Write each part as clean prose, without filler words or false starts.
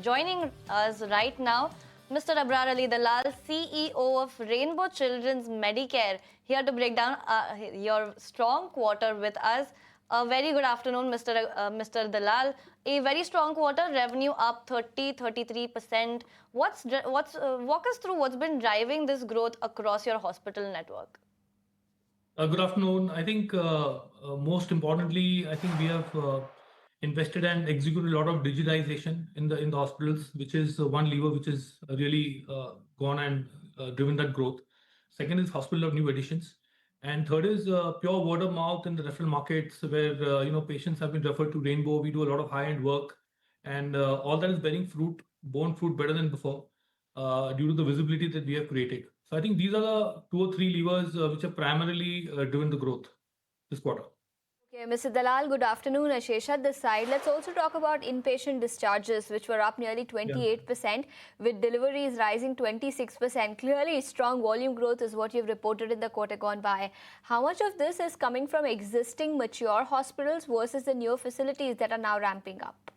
Joining us right now, Mr. Abrar Dalal, CEO of Rainbow Children's Medicare, here to break down your strong quarter with us. A very good afternoon, Mr. Dalal. A very strong quarter, revenue up 33%. Walk us through what's been driving this growth across your hospital network. Good afternoon. I think most importantly, I think we have invested and executed a lot of digitization in the hospitals, which is one lever which is really gone and driven that growth. Second is hospital of new additions, and third is pure word of mouth in the referral markets where patients have been referred to Rainbow. We do a lot of high-end work, and all that is bearing fruit, borne fruit better than before due to the visibility that we have created. So I think these are the 2 or 3 levers which have primarily driven the growth this quarter. Okay, Mr. Dalal, good afternoon. Ashesha this side. Let's also talk about inpatient discharges, which were up nearly 28%, with deliveries rising 26%. Clearly, strong volume growth is what you've reported in the quarter gone by. How much of this is coming from existing mature hospitals versus the newer facilities that are now ramping up?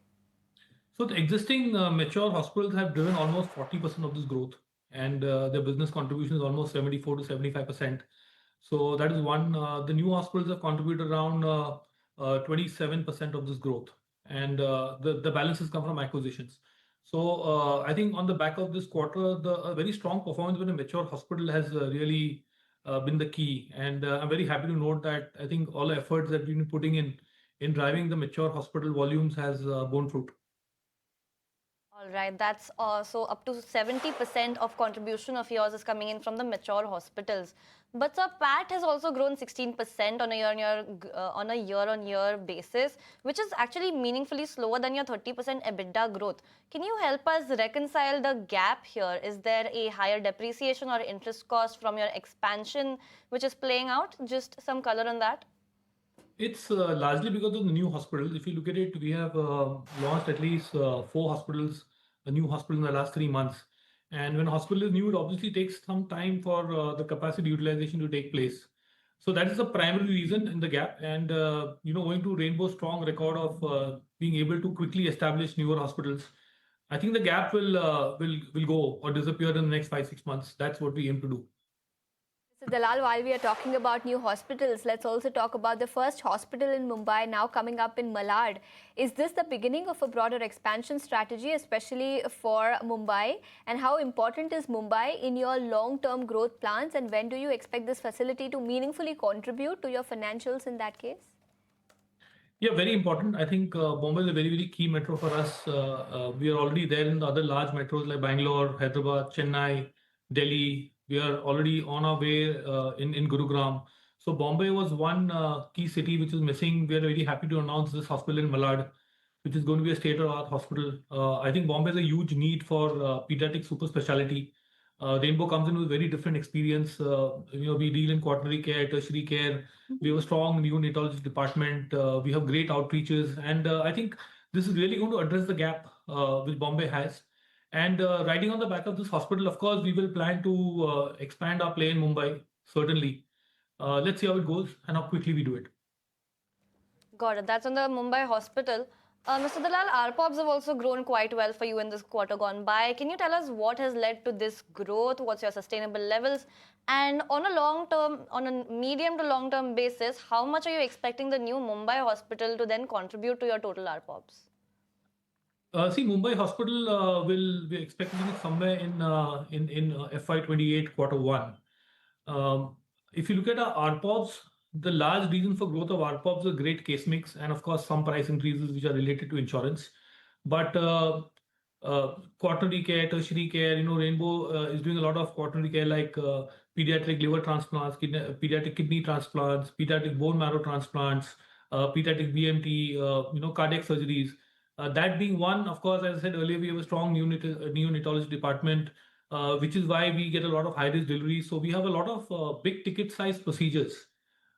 So the existing mature hospitals have driven almost 40% of this growth, and their business contribution is almost 74 to 75%. So that is one. The new hospitals have contributed around 27% of this growth, and the balances come from acquisitions. So I think on the back of this quarter, a very strong performance with a mature hospital has really been the key. And I'm very happy to note that I think all the efforts that we've been putting in driving the mature hospital volumes has borne fruit. All right, that's so up to 70% of contribution of yours is coming in from the mature hospitals. But sir, PAT has also grown 16% on a year-on-year basis, which is actually meaningfully slower than your 30% EBITDA growth. Can you help us reconcile the gap here? Is there a higher depreciation or interest cost from your expansion which is playing out? Just some color on that. It's largely because of the new hospitals. If you look at it, we have launched at least 4 hospitals, a new hospital in the last 3 months. And when a hospital is new, it obviously takes some time for the capacity utilization to take place. So that is the primary reason in the gap. And going to Rainbow's strong record of being able to quickly establish newer hospitals, I think the gap will go or disappear in the next 5-6 months. That's what we aim to do. Mr. Dalal, while we are talking about new hospitals, let's also talk about the first hospital in Mumbai now coming up in Malad. Is this the beginning of a broader expansion strategy, especially for Mumbai? And how important is Mumbai in your long-term growth plans? And when do you expect this facility to meaningfully contribute to your financials in that case? Yeah, very important. I think Bombay is a very, very key metro for us. We are already there in the other large metros like Bangalore, Hyderabad, Chennai, Delhi. We are already on our way in Gurugram. So Bombay was one key city which is missing. We are very happy to announce this hospital in Malad, which is going to be a state-of-the-art hospital. I think Bombay is a huge need for pediatric super specialty. Rainbow comes in with very different experience. We deal in quaternary care, tertiary care. We have a strong neonatology department. We have great outreaches, and I think this is really going to address the gap which Bombay has. And riding on the back of this hospital, of course, we will plan to expand our play in Mumbai, certainly. Let's see how it goes and how quickly we do it. Got it. That's on the Mumbai hospital. Mr. Dalal, ARPOPs have also grown quite well for you in this quarter gone by. Can you tell us what has led to this growth? What's your sustainable levels? And on a medium to long-term basis, how much are you expecting the new Mumbai hospital to then contribute to your total ARPOPs? Mumbai Hospital will be expecting it somewhere in FY28 quarter 1. If you look at our ARPOPs, the large reason for growth of ARPOPs is a great case mix and of course some price increases which are related to insurance. But quaternary care, tertiary care, Rainbow is doing a lot of quaternary care like pediatric liver transplants, pediatric kidney transplants, pediatric bone marrow transplants, pediatric BMT, cardiac surgeries. That being one, of course, as I said earlier, we have a strong neonatology department, which is why we get a lot of high-risk deliveries. So we have a lot of big ticket size procedures.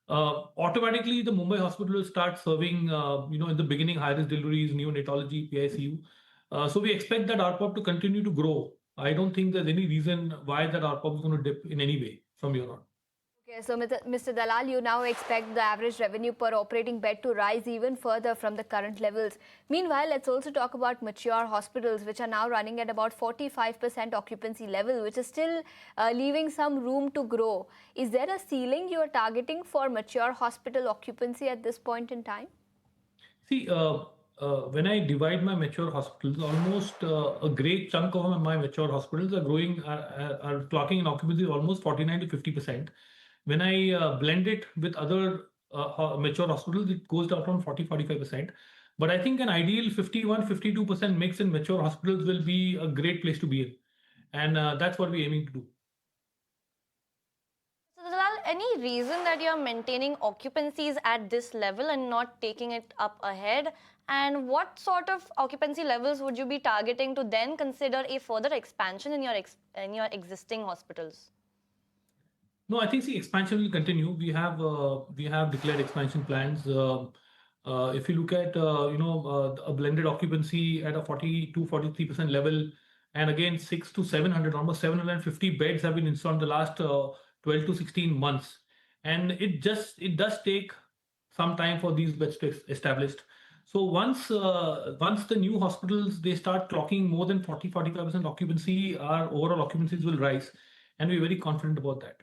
Automatically, the Mumbai hospital will start serving, in the beginning, high-risk deliveries, neonatology, PICU. So we expect that ARPOP to continue to grow. I don't think there's any reason why that ARPOP is going to dip in any way from here on. Okay, so Mr. Dalal, you now expect the average revenue per operating bed to rise even further from the current levels. Meanwhile, let's also talk about mature hospitals, which are now running at about 45% occupancy level, which is still leaving some room to grow. Is there a ceiling you are targeting for mature hospital occupancy at this point in time? See, when I divide my mature hospitals, almost a great chunk of my mature hospitals are growing, are clocking an occupancy of almost 49 to 50%. When I blend it with other mature hospitals, it goes down around 40-45%. But I think an ideal 51-52% mix in mature hospitals will be a great place to be in. And that's what we're aiming to do. So, Dalal, any reason that you're maintaining occupancies at this level and not taking it up ahead? And what sort of occupancy levels would you be targeting to then consider a further expansion in your existing hospitals? No, I think the expansion will continue. We have declared expansion plans. If you look at a blended occupancy at a 42-43% level, and again 600 to 700, almost 750 beds have been installed in the last 12 to 16 months, and it does take some time for these beds to established. So once the new hospitals they start clocking more than 40-45% occupancy, our overall occupancies will rise, and we're very confident about that.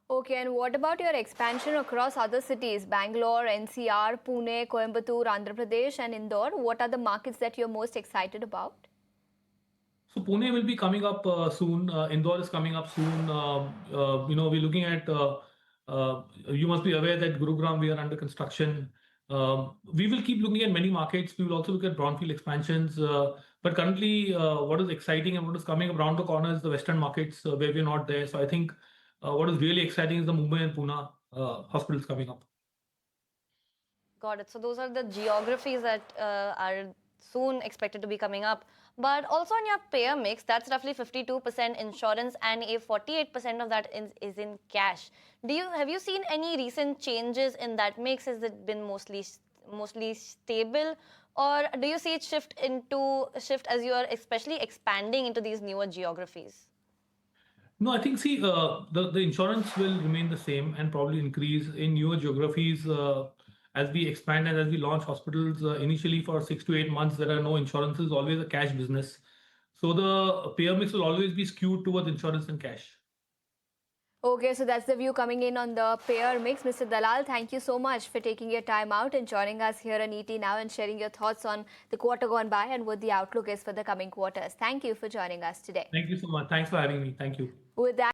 Okay, and what about your expansion across other cities? Bangalore, NCR, Pune, Coimbatore, Andhra Pradesh, and Indore. What are the markets that you're most excited about? So Pune will be coming up soon. Indore is coming up soon. We're looking at. You must be aware that Gurugram we are under construction. We will keep looking at many markets. We will also look at brownfield expansions. But currently, what is exciting and what is coming around the corner is the western markets where we're not there. So I think what is really exciting is the Mumbai and Pune hospitals coming up. Got it. So those are the geographies that are soon expected to be coming up. But also on your payer mix, that's roughly 52% insurance and a 48% of that is in cash. Have you seen any recent changes in that mix? Has it been mostly stable, or do you see it shift as you are especially expanding into these newer geographies? No, I think the insurance will remain the same and probably increase in newer geographies as we expand and as we launch hospitals. Initially, for 6 to 8 months, there are no insurances, always a cash business. So the payer mix will always be skewed towards insurance and cash. Okay, so that's the view coming in on the payer mix. Mr. Dalal, thank you so much for taking your time out and joining us here on ET Now and sharing your thoughts on the quarter gone by and what the outlook is for the coming quarters. Thank you for joining us today. Thank you so much. Thanks for having me. Thank you. With that,